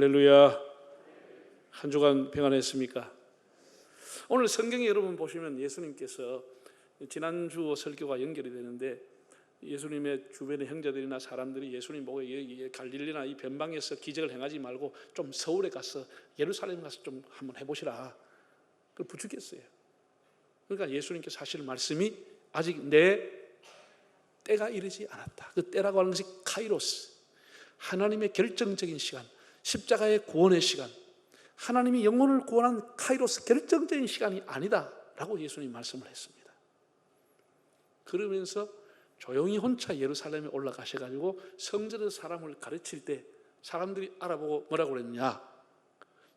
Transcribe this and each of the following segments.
할렐루야. 한 주간 평안했습니까? 오늘 성경에 여러분 보시면 예수님께서 지난주 설교가 연결이 되는데 예수님의 주변의 형제들이나 사람들이 예수님 보고 갈릴리나 이 변방에서 기적을 행하지 말고 좀 서울에 가서 예루살렘 가서 좀 한번 해보시라. 그걸 부추겼어요. 그러니까 예수님께서 하실 말씀이 아직 내 때가 이르지 않았다. 그 때라고 하는 것이 카이로스, 하나님의 결정적인 시간, 십자가의 구원의 시간, 하나님이 영혼을 구원한 카이로스 결정적인 시간이 아니다 라고 예수님 말씀을 했습니다. 그러면서 조용히 혼자 예루살렘에 올라가셔가지고 성전에서 사람을 가르칠 때 사람들이 알아보고 뭐라고 그랬냐,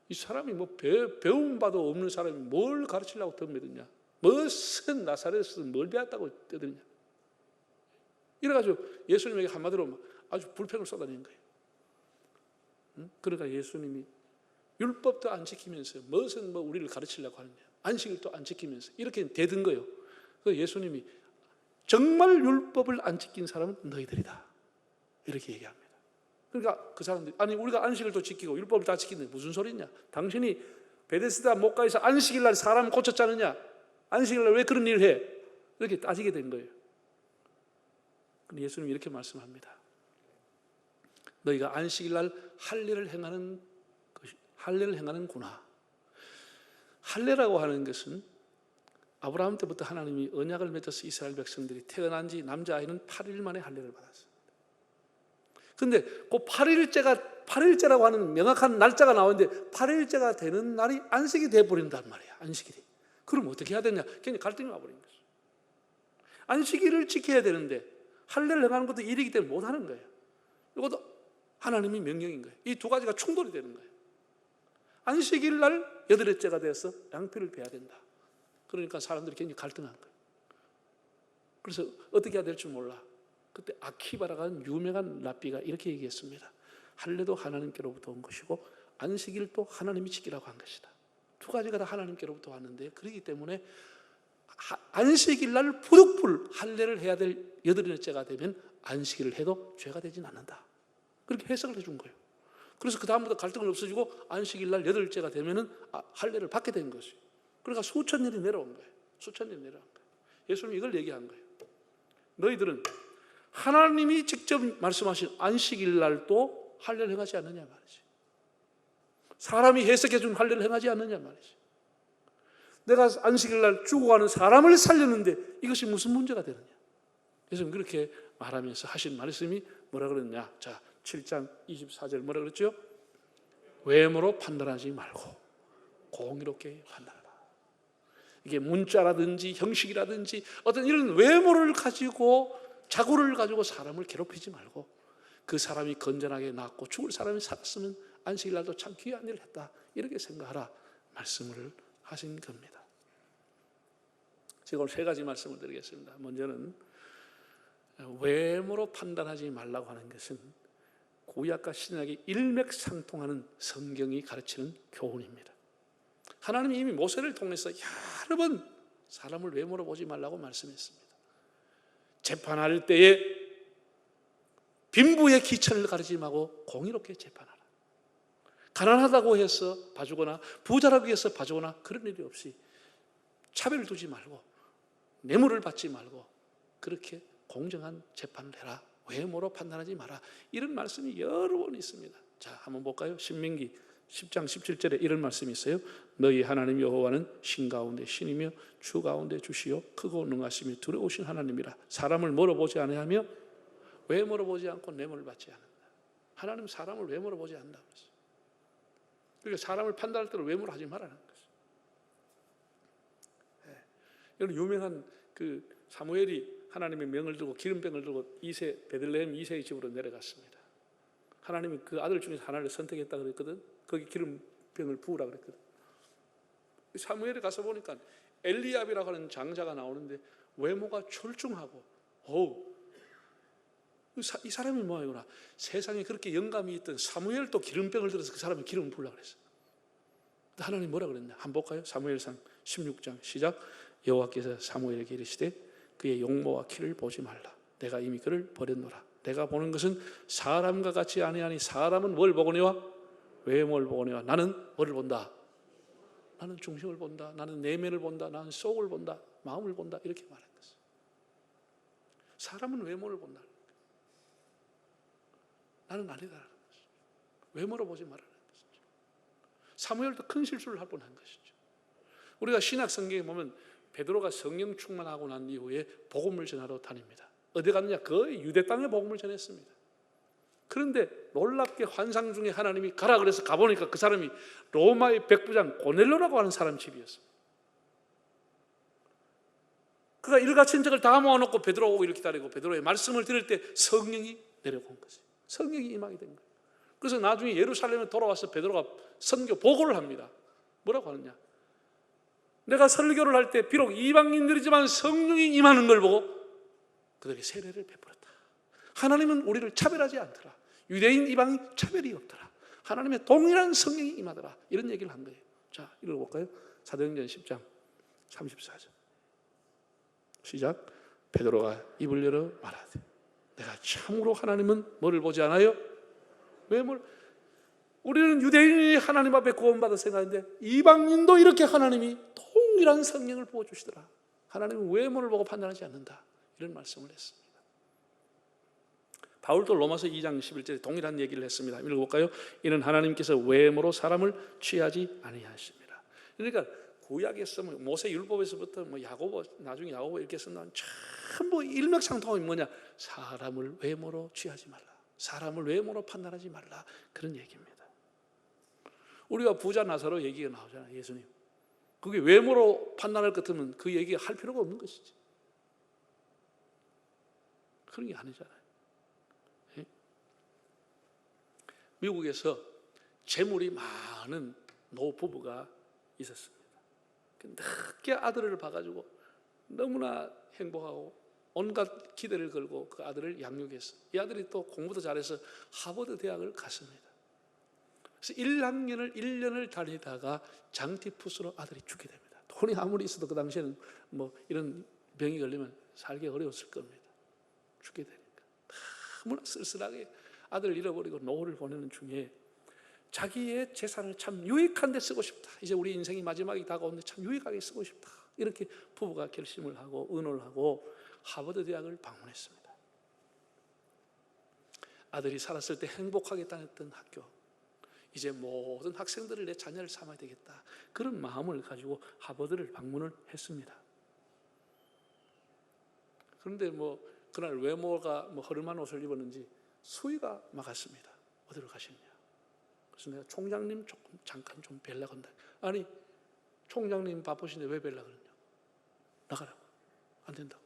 이 사람이 뭐 배움 바도 없는 사람이 뭘 가르치려고 덤벼드냐, 무슨 나사렛에서 뭘 배웠다고 떠드냐, 이래가지고 예수님에게 한마디로 아주 불평을 쏟아내는 거예요. 그러니까 예수님이 율법도 안 지키면서 무슨 우리를 가르치려고 하느냐, 안식일 또 안 지키면서 이렇게 대든 거예요. 그래서 예수님이 정말 율법을 안 지킨 사람은 너희들이다 이렇게 얘기합니다. 그러니까 그 사람들이 아니 우리가 안식을 또 지키고 율법을 다 지키는데 무슨 소리냐, 당신이 베데스다 목가에서 안식일 날 사람 고쳤지 않느냐, 안식일 날 왜 그런 일을 해, 이렇게 따지게 된 거예요. 근데 예수님이 이렇게 말씀합니다. 너희가 안식일 날 할례를 행하는구나. 할례라고 하는 것은 아브라함 때부터 하나님이 언약을 맺어서 이스라엘 백성들이 태어난 지 남자아이는 8일 만에 할례를 받았습니다. 그런데 그 8일째라고 하는 명확한 날짜가 나오는데 8일째가 되는 날이 안식이 되어버린단 말이야. 안식일이. 그럼 어떻게 해야 되냐, 괜히 갈등이 와버린 거죠. 안식일을 지켜야 되는데 할례를 행하는 것도 일이기 때문에 못하는 거예요. 이것도 하나님의 명령인 거예요. 이 두 가지가 충돌이 되는 거예요. 안식일 날 8일째가 되어서 양피를 베야 된다. 그러니까 사람들이 굉장히 갈등한 거예요. 그래서 어떻게 해야 될지 몰라. 그때 아키바라가 하는 유명한 랍비가 이렇게 얘기했습니다. 할례도 하나님께로부터 온 것이고 안식일도 하나님이 지키라고 한 것이다. 두 가지가 다 하나님께로부터 왔는데, 그렇기 때문에 안식일 날 부득불 할례를 해야 될 8일째가 되면 안식일을 해도 죄가 되진 않는다. 그렇게 해석을 해준 거예요. 그래서 그 다음부터 갈등은 없어지고 안식일 날 8일째가 되면은 할례를 받게 된 것이에요. 그러니까 수천 년이 내려온 거예요. 수천 년이 내려온 거예요. 예수님이 이걸 얘기한 거예요. 너희들은 하나님이 직접 말씀하신 안식일 날도 할례를 행하지 않느냐 말이지. 사람이 해석해 준 할례를 행하지 않느냐 말이지. 내가 안식일 날 죽어가는 사람을 살렸는데 이것이 무슨 문제가 되느냐. 예수님 그렇게 말하면서 하신 말씀이 뭐라 그랬냐. 자, 7장 24절 뭐라 그랬죠? 외모로 판단하지 말고 공의롭게 판단하라. 이게 문자라든지 형식이라든지 어떤 이런 외모를 가지고 자고를 가지고 사람을 괴롭히지 말고 그 사람이 건전하게 낳고 죽을 사람이 살았으면 안식일 날도 참 귀한 일을 했다 이렇게 생각하라 말씀을 하신 겁니다. 제가 오늘 3가지 말씀을 드리겠습니다. 먼저는 외모로 판단하지 말라고 하는 것은 구약과 신약이 일맥상통하는 성경이 가르치는 교훈입니다. 하나님이 이미 모세를 통해서 여러 번 사람을 외모로 보지 말라고 말씀했습니다. 재판할 때에 빈부의 기천을 가리지 말고 공의롭게 재판하라. 가난하다고 해서 봐주거나 부자라고 해서 봐주거나 그런 일이 없이 차별을 두지 말고 뇌물을 받지 말고 그렇게 공정한 재판을 해라. 외모로 판단하지 마라. 이런 말씀이 여러 번 있습니다. 자, 한번 볼까요? 신명기 10장 17절에 이런 말씀이 있어요. 너희 하나님 여호와는 신 가운데 신이며 주 가운데 주시요 크고 능하시며 두려우신 하나님이라. 사람을 뭐로 보지 아니하며 외모로 보지 않고 뇌물을 받지 않는다. 하나님 사람을 외모로 보지 않는다. 그러니까 사람을 판단할 때는 외모로 하지 말라는 것이죠. 이런 유명한 그 사무엘이 하나님의 명을 들고 기름병을 들고 베들레헴 이새의 집으로 내려갔습니다. 하나님이 그 아들 중에서 하나를 선택했다 그랬거든. 거기 기름병을 부으라 그랬거든. 사무엘에 가서 보니까 엘리압이라고 하는 장자가 나오는데 외모가 출중하고 이 사람이 뭐하구나. 세상에 그렇게 영감이 있던 사무엘도 기름병을 들어서 그 사람이 기름을 부으려고 그랬어. 하나님 뭐라 그랬냐. 한번 볼까요? 사무엘상 16장 시작. 여호와께서 사무엘에게 이르시되 그의 용모와 키를 보지 말라. 내가 이미 그를 버렸노라. 내가 보는 것은 사람과 같이 아니하니 사람은 뭘 보거니와 외모를 보거니와 나는 뭐를 본다? 나는 중심을 본다. 나는 내면을 본다. 나는 속을 본다. 마음을 본다. 이렇게 말한 것이죠. 사람은 외모를 본다. 나는 아니다라는 것이죠. 외모로 보지 말라는 것이죠. 사무엘도 큰 실수를 할 뻔한 것이죠. 우리가 신약 성경에 보면 베드로가 성령 충만하고 난 이후에 복음을 전하러 다닙니다. 어디 갔느냐? 거의 유대 땅에 복음을 전했습니다. 그런데 놀랍게 환상 중에 하나님이 가라 그래서 가보니까 그 사람이 로마의 백부장 고넬료라고 하는 사람 집이었어요. 그가 일가천적을 다 모아놓고 베드로 오고 이렇게 기다리고 베드로의 말씀을 들을 때 성령이 내려온 거죠. 성령이 임하게 된 거예요. 그래서 나중에 예루살렘에 돌아와서 베드로가 선교 보고를 합니다. 뭐라고 하느냐? 내가 설교를 할 때 비록 이방인들이지만 성령이 임하는 걸 보고 그들에게 세례를 베풀었다. 하나님은 우리를 차별하지 않더라. 유대인 이방인 차별이 없더라. 하나님의 동일한 성령이 임하더라. 이런 얘기를 한 거예요. 자, 읽어볼까요? 사도행전 10장 34절 시작. 베드로가 입을 열어 말하되 내가 참으로 하나님은 뭐를 보지 않아요? 외모를. 우리는 유대인이 하나님 앞에 구원받을 생각인데 이방인도 이렇게 하나님이 동일한 성령을 부어주시더라. 하나님은 외모를 보고 판단하지 않는다. 이런 말씀을 했습니다. 바울도 로마서 2장 11절에 동일한 얘기를 했습니다. 읽어볼까요? 이는 하나님께서 외모로 사람을 취하지 아니하십니다. 그러니까 구약에서 모세 율법에서부터 야고보, 나중에 야고보 이렇게 쓴다는 전부 일맥상통이 뭐냐? 사람을 외모로 취하지 말라. 사람을 외모로 판단하지 말라. 그런 얘기입니다. 우리가 부자 나사로 얘기가 나오잖아요. 예수님. 그게 외모로 판단할 것 같으면 그 얘기 할 필요가 없는 것이지. 그런 게 아니잖아요. 예? 미국에서 재물이 많은 노부부가 있었습니다. 늦게 아들을 봐가지고 너무나 행복하고 온갖 기대를 걸고 그 아들을 양육했어요. 이 아들이 또 공부도 잘해서 하버드 대학을 갔습니다. 그래서 1년을 다니다가 장티푸스로 아들이 죽게 됩니다. 돈이 아무리 있어도 그 당시에는 이런 병이 걸리면 살기 어려웠을 겁니다. 죽게 되니까 너무나 쓸쓸하게 아들을 잃어버리고 노후를 보내는 중에 자기의 재산을 참 유익한 데 쓰고 싶다. 이제 우리 인생이 마지막이 다가오는데 참 유익하게 쓰고 싶다. 이렇게 부부가 결심을 하고 의논을 하고 하버드 대학을 방문했습니다. 아들이 살았을 때 행복하게 다녔던 학교, 이제 모든 학생들을 내 자녀를 삼아야 되겠다. 그런 마음을 가지고 하버드를 방문을 했습니다. 그런데 그날 외모가 허름한 옷을 입었는지 수위가 막았습니다. 어디로 가시느냐? 그래서 내가 총장님 잠깐 좀 뵈려고 한다. 아니, 총장님 바쁘신데 왜 뵈려고 그러냐? 나가라고. 안 된다고.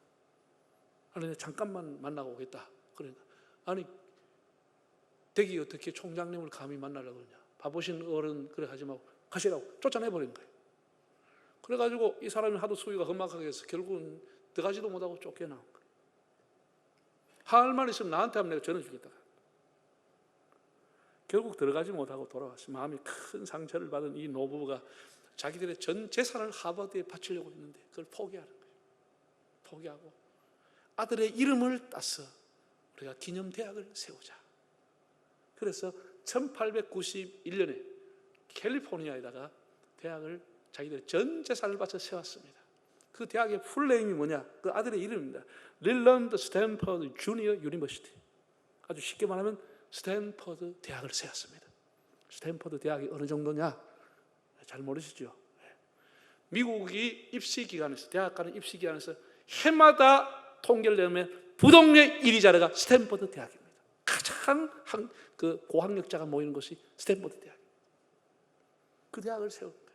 아니, 내가 잠깐만 만나고 오겠다. 그러니까 아니, 댁이 어떻게 총장님을 감히 만나려고 그러냐? 바쁘신 어른 그래 하지 말고 가시라고 쫓아내버린 거예요. 그래가지고 이 사람이 하도 수위가 험악하게 해서 결국은 들어가지도 못하고 쫓겨나온 거예요. 할 말 있으면 나한테 하면 내가 전해주겠다. 결국 들어가지 못하고 돌아왔어요. 마음이 큰 상처를 받은 이 노부부가 자기들의 전 재산을 하버드에 바치려고 했는데 그걸 포기하는 거예요. 포기하고 아들의 이름을 따서 우리가 기념대학을 세우자. 그래서 1891년에 캘리포니아에다가 대학을 자기들의 전 재산을 바쳐 세웠습니다. 그 대학의 풀네임이 뭐냐? 그 아들의 이름입니다. 릴런드 스탠퍼드 주니어 유니버시티. 아주 쉽게 말하면 스탠퍼드 대학을 세웠습니다. 스탠퍼드 대학이 어느 정도냐? 잘 모르시죠? 미국이 입시기관에서, 대학 가는 입시기관에서 해마다 통계를 내면 부동의 1위 자리가 스탠퍼드 대학입니다. 가장 고학력자가 모이는 것이 스탠퍼드 대학입니다. 그 대학을 세운 거예요.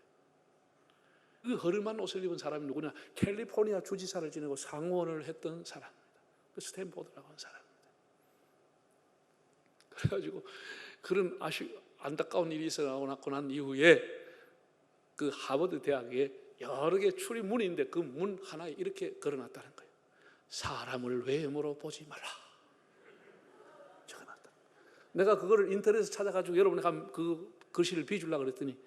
그 허름한 옷을 입은 사람이 누구냐? 캘리포니아 주지사를 지내고 상원을 했던 사람입니다. 그 스탠퍼드라고 하는 사람입니다. 그래가지고 그런 안타까운 일이 있어나고 난 이후에 그 하버드 대학에 여러 개 출입문이 있는데 그 문 하나에 이렇게 걸어놨다는 거예요. 사람을 외모로 보지 말라. 적어놨다. 내가 그거를 인터넷에서 찾아가지고 여러분에게 그 글씨를 비주려고 그랬더니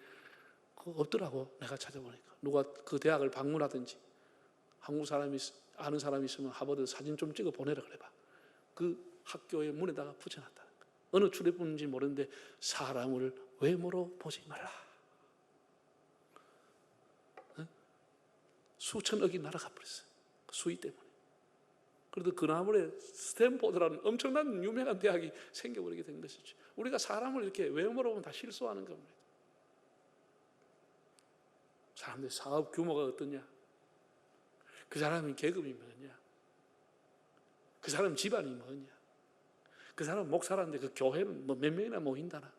그거 없더라고. 내가 찾아보니까 누가 그 대학을 방문하든지 한국 사람이 아는 사람이 있으면 하버드 사진 좀 찍어 보내라 그래봐. 그 학교의 문에다가 붙여놨다는 거예요. 어느 출입문인지 모르는데 사람을 외모로 보지 말라. 수천억이 날아가 버렸어요. 수위 때문에. 그래도 그나물에 스탠포드라는 엄청난 유명한 대학이 생겨버리게 된 것이죠. 우리가 사람을 이렇게 외모로 보면 다 실수하는 겁니다. 사람들의 사업 규모가 어떠냐, 그 사람이 계급이 뭐냐, 그 사람 집안이 뭐냐, 그 사람 목사라는데 그 교회는 뭐 몇 명이나 모인다나,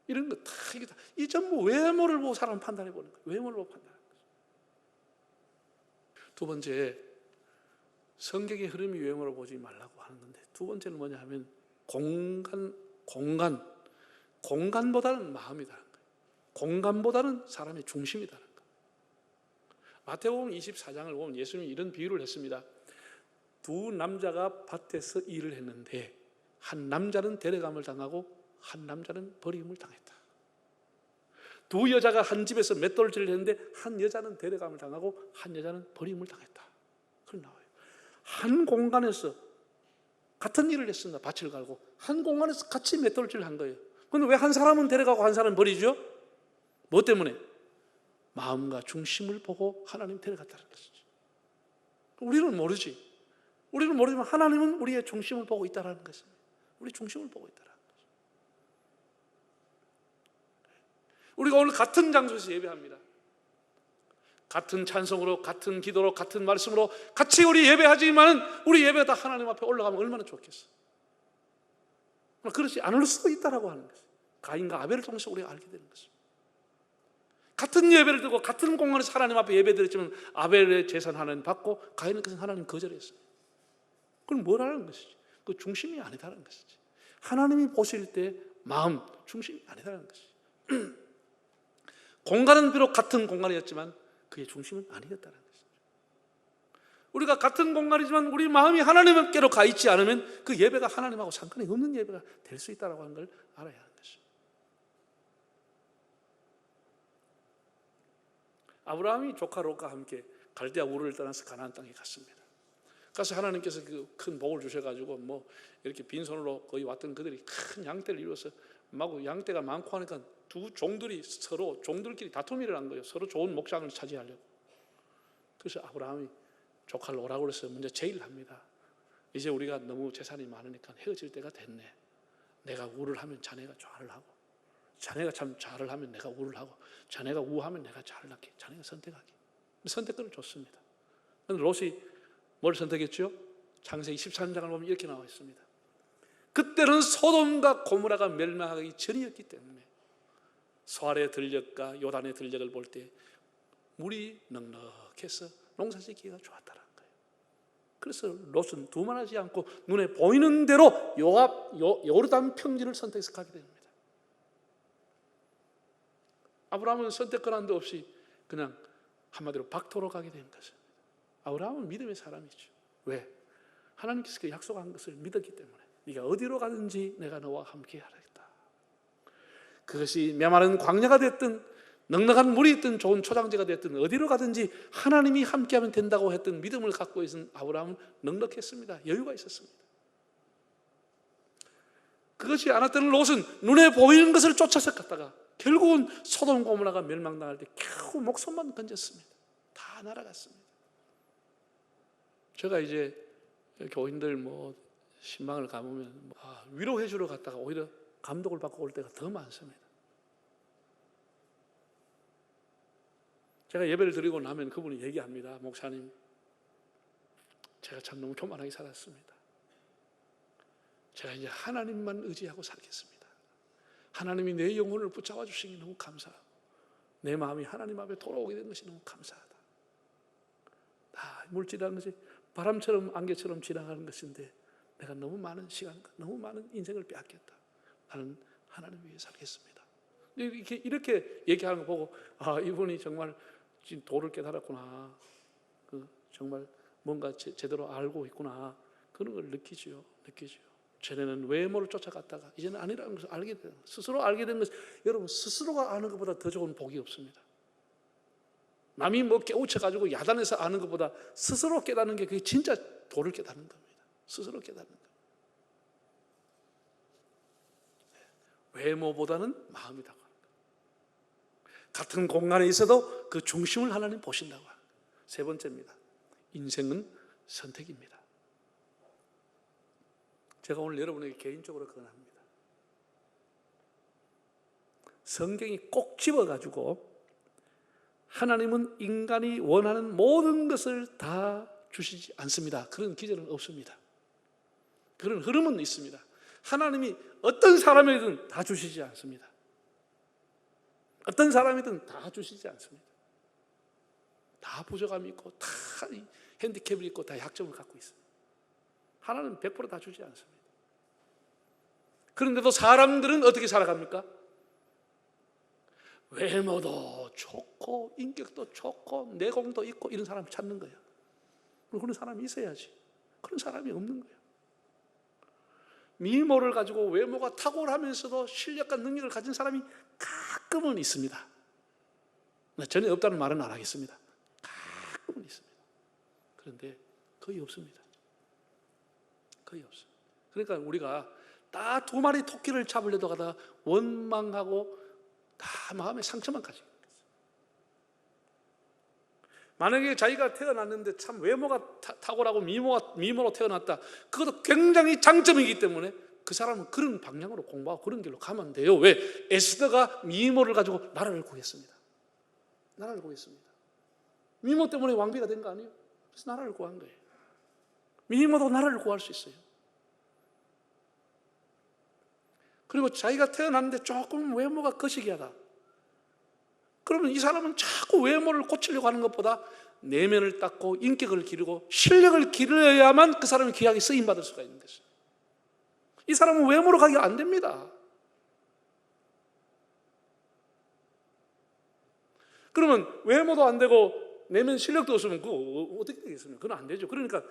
이런 거 다 이게 다 이 전부 외모를 보고 사람 판단해 보는 거예요. 외모를 보고 판단하는 거죠. 두 번째, 성경의 흐름이 외모를 보지 말라고 하는 건데, 두 번째는 뭐냐 하면 공간보다는 마음이다는 거예요. 공간보다는 사람의 중심이다는 거예요. 마태복음 24장을 보면 예수님이 이런 비유를 했습니다. 두 남자가 밭에서 일을 했는데 한 남자는 데려감을 당하고 한 남자는 버림을 당했다. 두 여자가 한 집에서 맷돌질을 했는데 한 여자는 데려감을 당하고 한 여자는 버림을 당했다. 그런 나와요. 한 공간에서 같은 일을 했습니다. 밭을 갈고 한 공간에서 같이 맷돌질을 한 거예요. 그런데 왜 한 사람은 데려가고 한 사람은 버리죠? 뭐 때문에? 마음과 중심을 보고 하나님 데려갔다는 것이죠. 우리는 모르지. 우리는 모르지만 하나님은 우리의 중심을 보고 있다는 것입니다. 우리 중심을 보고 있다는 것이죠. 우리가 오늘 같은 장소에서 예배합니다. 같은 찬송으로, 같은 기도로, 같은 말씀으로 같이 우리 예배하지만 우리 예배가 다 하나님 앞에 올라가면 얼마나 좋겠어. 그렇지 않을 수도 있다라고 하는 것이죠. 가인과 아벨을 통해서 우리가 알게 되는 것입니다. 같은 예배를 드리고 같은 공간에서 하나님 앞에 예배 드렸지만 아벨의 제사는 하나님 받고 가인의 것은 하나님 거절했어요. 그건 뭐라는 것이지? 그 중심이 아니다라는 것이지. 하나님이 보실 때 마음, 중심이 아니다라는 것이지. 공간은 비록 같은 공간이었지만 그의 중심은 아니었다는 것이죠. 우리가 같은 공간이지만 우리 마음이 하나님께로 가 있지 않으면 그 예배가 하나님하고 상관이 없는 예배가 될 수 있다는 걸 알아야 하는 것이죠. 아브라함이 조카 롯과 함께 갈대아 우르를 떠나서 가나안 땅에 갔습니다. 가서 하나님께서 그 큰 복을 주셔가지고 뭐 이렇게 빈손으로 거의 왔던 그들이 큰 양떼를 이루어서 마구 양떼가 많고 하니까 두 종들이 서로 종들끼리 다툼이 일어난 거예요. 서로 좋은 목장을 차지하려고. 그래서 아브라함이 조카를 오라고 그래서 먼저 제의를 합니다. 이제 우리가 너무 재산이 많으니까 헤어질 때가 됐네. 내가 우를 하면 자네가 좌를 하고, 자네가 참 좌를 하면 내가 우를 하고, 자네가 우하면 내가 좌를 할게. 자네가 선택하게. 선택권을 줬습니다. 그런데 롯이 뭘 선택했죠? 창세기 13장을 보면 이렇게 나와 있습니다. 그때는 소돔과 고모라가 멸망하기 전이었기 때문에 소알의 들녘과 요단의 들녘을 볼 때 물이 넉넉해서 농사짓기가 좋았다는 거예요. 그래서 롯은 두말하지 않고 눈에 보이는 대로 요르단 평지를 선택해서 가게 됩니다. 아브라함은 선택권 한도 없이 그냥 한마디로 박토로 가게 된 것입니다. 아브라함은 믿음의 사람이죠. 왜? 하나님께서 그 약속한 것을 믿었기 때문에 네가 어디로 가든지 내가 너와 함께 하겠다. 그것이 메마른 광야가 됐든 넉넉한 물이 있든 좋은 초장지가 됐든 어디로 가든지 하나님이 함께하면 된다고 했던 믿음을 갖고 있는 아브라함은 넉넉했습니다. 여유가 있었습니다. 그것이 않았던 롯은 눈에 보이는 것을 쫓아서 갔다가 결국은 소돔 고모라가 멸망당할 때 겨우 목숨만 건졌습니다. 다 날아갔습니다. 제가 이제 교인들 신방을 가보면 위로해 주러 갔다가 오히려 감독을 받고 올 때가 더 많습니다. 제가 예배를 드리고 나면 그분이 얘기합니다. 목사님, 제가 참 너무 교만하게 살았습니다. 제가 이제 하나님만 의지하고 살겠습니다. 하나님이 내 영혼을 붙잡아 주시니 너무 감사하고 내 마음이 하나님 앞에 돌아오게 된 것이 너무 감사하다. 물질이라는 것이 바람처럼 안개처럼 지나가는 것인데 내가 너무 많은 시간과 너무 많은 인생을 빼앗겼다. 나는 하나님 위해 살겠습니다. 이렇게 얘기하는 거 보고 이분이 정말 지금 도를 깨달았구나. 정말 뭔가 제대로 알고 있구나. 그런 걸 느끼지요. 전에는 외모를 쫓아갔다가 이제는 아니라는 것을 알게 되는 거예요. 스스로 알게 된 것은 여러분 스스로가 아는 것보다 더 좋은 복이 없습니다. 남이 깨우쳐가지고 야단해서 아는 것보다 스스로 깨닫는 게 그게 진짜 도를 깨닫는 겁니다. 스스로 깨닫는 겁니다. 외모보다는 마음이다. 같은 공간에 있어도 그 중심을 하나님 보신다고 합니다. 세 번째입니다. 인생은 선택입니다. 제가 오늘 여러분에게 개인적으로 권합니다. 성경이 꼭 집어가지고 하나님은 인간이 원하는 모든 것을 다 주시지 않습니다. 그런 기제는 없습니다. 그런 흐름은 있습니다. 하나님이 어떤 사람이든 다 주시지 않습니다. 어떤 사람이든 다 주시지 않습니다. 다 부족함이 있고 다 핸디캡이 있고 다 약점을 갖고 있습니다. 하나님은 100% 다 주지 않습니다. 그런데도 사람들은 어떻게 살아갑니까? 외모도 좋고 인격도 좋고 내공도 있고 이런 사람을 찾는 거예요. 그런 사람이 있어야지. 그런 사람이 없는 거예요. 미모를 가지고 외모가 탁월하면서도 실력과 능력을 가진 사람이 가끔은 있습니다. 전혀 없다는 말은 안 하겠습니다. 가끔은 있습니다. 그런데 거의 없습니다. 거의 없어요. 그러니까 우리가 딱 2마리 토끼를 잡으려고 하다가 원망하고 다 마음에 상처만 가지고 있어요. 만약에 자기가 태어났는데 참 외모가 탁월하고 미모로 태어났다. 그것도 굉장히 장점이기 때문에 그 사람은 그런 방향으로 공부하고 그런 길로 가면 돼요. 왜? 에스더가 미모를 가지고 나라를 구했습니다. 나라를 구했습니다. 미모 때문에 왕비가 된 거 아니에요? 그래서 나라를 구한 거예요. 미모도 나라를 구할 수 있어요. 그리고 자기가 태어났는데 조금 외모가 거시기하다. 그러면 이 사람은 자꾸 외모를 고치려고 하는 것보다 내면을 닦고 인격을 기르고 실력을 기르어야만 그 사람이 귀하게 쓰임받을 수가 있는 것이죠. 이 사람은 외모로 가기가 안 됩니다. 그러면 외모도 안 되고 내면 실력도 없으면 그거 어떻게 되겠습니까? 그건 안 되죠. 그러니까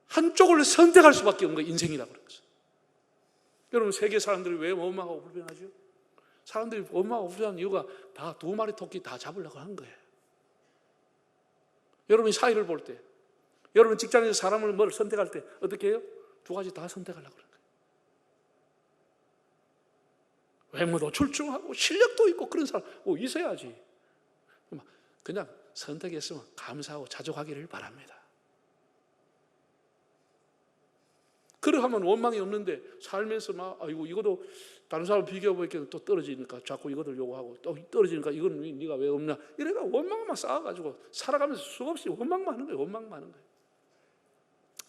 한쪽을 선택할 수밖에 없는 거예요. 인생이라고 그런 것은. 여러분, 세계 사람들이 왜 원망하고 불평하죠? 사람들이 원망하고 불평하는 이유가 다 2마리 토끼 다 잡으려고 하는 거예요. 여러분이 사회를 볼 때, 여러분 직장에서 사람을 뭘 선택할 때 어떻게 해요? 2가지 다 선택하려고 그러는 거예요. 외모도 출중하고 실력도 있고 그런 사람 있어야지. 그냥 선택했으면 감사하고 자족하기를 바랍니다. 그러하면 원망이 없는데 살면서 막 아이고 이것도 다른 사람 비교해보니까 또 떨어지니까 자꾸 이것들 요구하고 또 떨어지니까 이건 네가 왜 없냐 이래가 원망만 쌓아가지고 살아가면서 수없이 원망만 하는 거예요. 원망만 하는 거예요.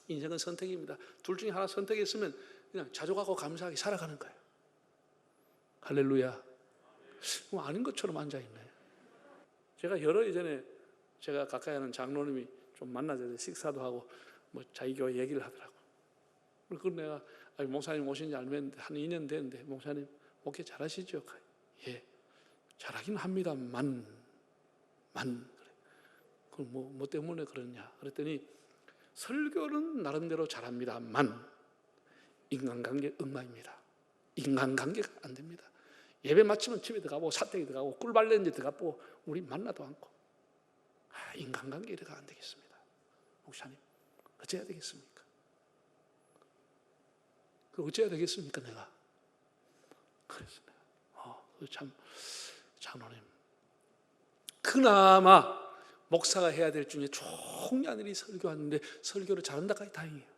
인생은 선택입니다. 둘 중에 하나 선택했으면 그냥 자족하고 감사하게 살아가는 거예요. 할렐루야. 그럼 아닌 것처럼 앉아있네. 제가 여러 예전에 제가 가까이 하는 장로님이 좀 만나서 식사도 하고 뭐 자기 교회 얘기를 하더라고. 그래서 내가 목사님 오신 지 알면 한 2년 됐는데 목사님 목회 잘하시죠? 예, 잘하긴 합니다만 그래. 그럼 뭐 때문에 그러냐? 그랬더니 설교는 나름대로 잘합니다만 인간관계 엉망입니다. 인간관계가 안 됩니다. 예배 마치면 집에 들어가고 사택에 들어가고 꿀발레인데 들어가고 우리 만나도 않고 인간관계 이래가 안 되겠습니다. 목사님 어째야 되겠습니까? 그 어째야 되겠습니까 내가? 그래서 참 장로님 그나마 목사가 해야 될 중에 중요한 일이 설교하는데 설교를 잘한다까지 다행이에요.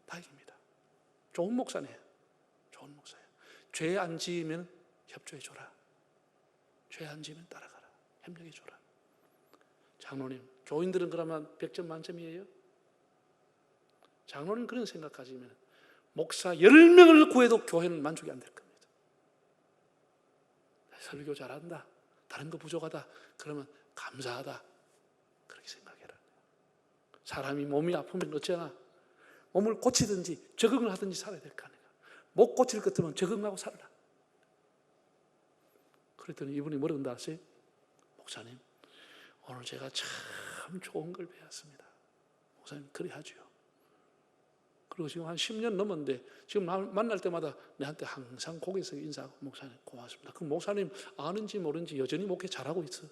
다행입니다. 좋은 목사네요. 좋은 목사예요. 죄 안 지으면 협조해줘라. 죄 안 지으면 따라가라. 협력해줘라. 장로님, 교인들은 그러면 100점 만점이에요? 장로님 그런 생각 가지면 목사 10명을 구해도 교회는 만족이 안 될 겁니다. 설교 잘한다. 다른 거 부족하다. 그러면 감사하다. 그렇게 생각해라. 사람이 몸이 아프면 어쩌나 몸을 고치든지 적응을 하든지 살아야 될 거 아니에요. 못 고칠 것 같으면 적응하고 살아라. 그랬더니 이분이 뭐라고 한다 하세요? 목사님, 오늘 제가 참 좋은 걸 배웠습니다. 목사님, 그래 하죠. 그리고 지금 한 10년 넘었는데 지금 만날 때마다 내한테 항상 고개 숙여 인사하고 목사님 고맙습니다. 그 목사님 아는지 모르는지 여전히 목회 잘하고 있어.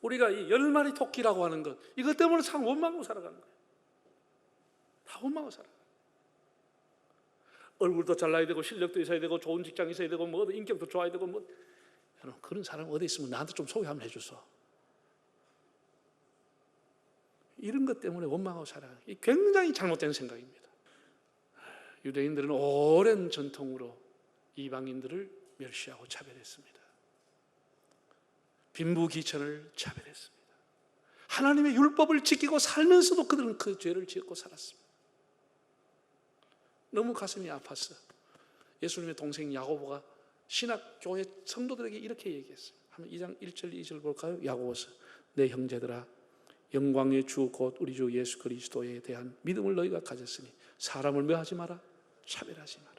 우리가 이 10마리 토끼라고 하는 것 이것 때문에 참 원망하고 살아가는 거예요. 다 원망하고 살아가요. 얼굴도 잘나야 되고 실력도 있어야 되고 좋은 직장이 있어야 되고 뭐 인격도 좋아야 되고 뭐 여러분 그런 사람 어디 있으면 나한테 좀 소개 한번 해줘서. 이런 것 때문에 원망하고 살아가는 게 굉장히 잘못된 생각입니다. 유대인들은 오랜 전통으로 이방인들을 멸시하고 차별했습니다. 빈부귀천을 차별했습니다. 하나님의 율법을 지키고 살면서도 그들은 그 죄를 지었고 살았습니다. 너무 가슴이 아팠어요. 예수님의 동생 야고보가 신학교회 성도들에게 이렇게 얘기했어요. 한번 2장 1절 2절 볼까요? 야고보서 내 형제들아 영광의 주 곧 우리 주 예수 그리스도에 대한 믿음을 너희가 가졌으니 사람을 묘하지 마라, 차별하지 마라.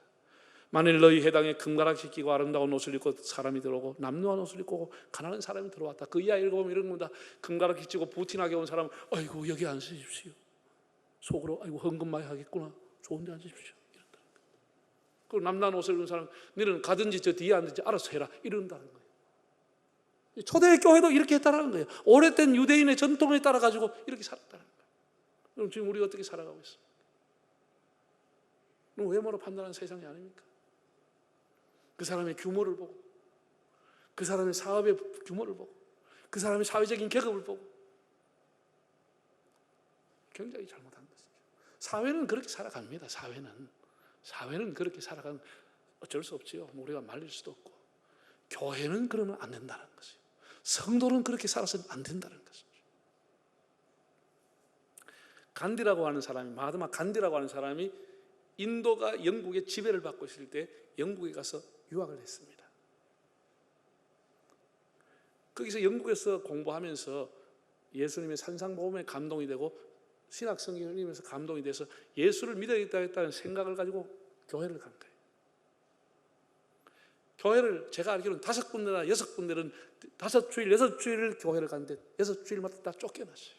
만일 너희 해당에 금가락지 끼고 아름다운 옷을 입고 사람이 들어오고 남루한 옷을 입고 오고 가난한 사람이 들어왔다. 그 이하 읽어보면 이런 겁니다. 금가락지 끼고 부티나게 온 사람, 아이고 여기 앉으십시오. 속으로 아이고 헌금 많이 하겠구나. 좋은 데 앉으십시오. 이런다. 그리고 남루한 옷을 입은 사람, 너는 가든지 저 뒤에 앉든지 알아서 해라. 이런다는 거예요. 초대교회도 이렇게 했다는 거예요. 오래된 유대인의 전통에 따라 가지고 이렇게 살았다는 거예요. 그럼 지금 우리가 어떻게 살아가고 있습니까? 외모로 판단하는 세상이 아닙니까? 그 사람의 규모를 보고, 그 사람의 사업의 규모를 보고, 그 사람의 사회적인 계급을 보고 굉장히 잘못한 것이죠. 사회는 그렇게 살아갑니다. 사회는 그렇게 살아가는 어쩔 수 없지요. 우리가 말릴 수도 없고. 교회는 그러면 안 된다는 것이요. 성도는 그렇게 살아서는 안 된다는 것이죠. 간디라고 하는 사람이, 마하트마 간디라고 하는 사람이 인도가 영국의 지배를 받고 있을 때 영국에 가서 유학을 했습니다. 거기서 영국에서 공부하면서 예수님의 산상보험에 감동이 되고 신학 성경을 읽으면서 감동이 돼서 예수를 믿어야겠다는 생각을 가지고 교회를 간 거예요. 교회를 제가 알기로는 5군데나 6군데는 5주일, 6주일을 교회를 갔는데 6주일마다 다 쫓겨났어요.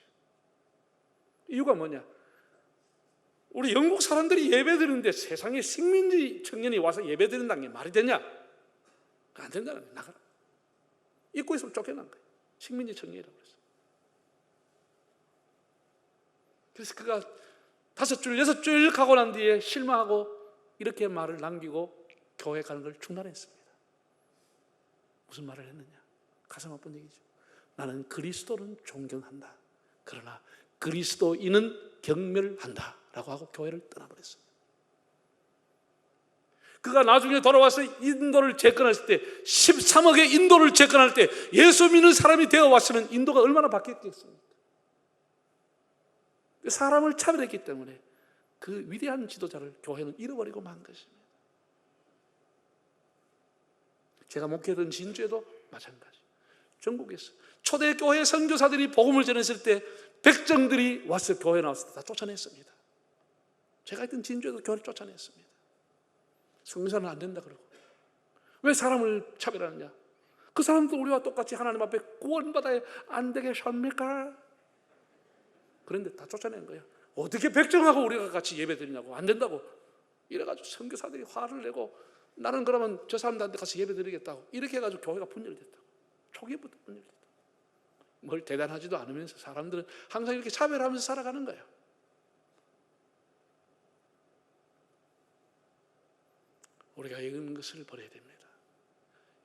이유가 뭐냐? 우리 영국 사람들이 예배드리는데 세상에 식민지 청년이 와서 예배드린다는 게 말이 되냐? 안 된다는 거예요. 나가라. 입고 있으면 쫓겨난 거예요. 식민지 청년이라고 그랬어요. 그래서 그가 5주일, 6주일 가고 난 뒤에 실망하고 이렇게 말을 남기고 교회 가는 걸 중단했습니다. 무슨 말을 했느냐? 가슴 아픈 얘기죠. 나는 그리스도는 존경한다. 그러나 그리스도인은 경멸한다 라고 하고 교회를 떠나버렸습니다. 그가 나중에 돌아와서 인도를 재건했을 때 13억의 인도를 재건할 때 예수 믿는 사람이 되어왔으면 인도가 얼마나 바뀌었겠습니까? 사람을 차별했기 때문에 그 위대한 지도자를 교회는 잃어버리고 만 것입니다. 제가 목회했던 진주에도 마찬가지. 전국에서 초대교회 선교사들이 복음을 전했을 때 백정들이 와서 교회에 나왔을 때 다 쫓아냈습니다. 제가 했던 진주에도 교회를 쫓아냈습니다. 성교사는 안 된다 그러고. 왜 사람을 차별하느냐? 그 사람도 우리와 똑같이 하나님 앞에 구원받아야 안 되겠습니까? 그런데 다 쫓아낸 거예요. 어떻게 백정하고 우리가 같이 예배드리냐고. 안 된다고. 이래가지고 선교사들이 화를 내고 나는 그러면 저 사람들한테 가서 예배드리겠다고. 이렇게 해가지고 교회가 분열됐다고. 초기부터 분열됐다고. 뭘 대단하지도 않으면서 사람들은 항상 이렇게 차별하면서 살아가는 거예요. 우리가 이런 것을 버려야 됩니다.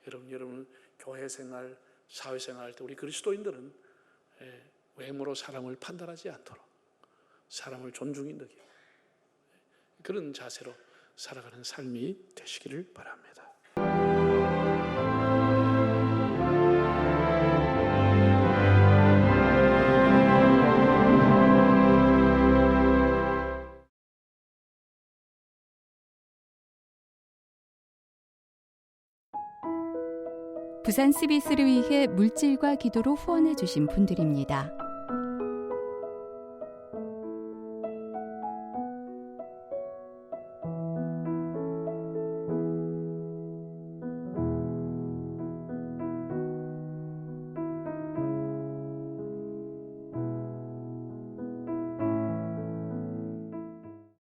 여러분 교회 생활, 사회 생활할 때 우리 그리스도인들은 외모로 사람을 판단하지 않도록 사람을 존중히 여기고 그런 자세로 살아가는 삶이 되시기를 바랍니다. 부산 CBS를 위해 물질과 기도로 후원해 주신 분들입니다.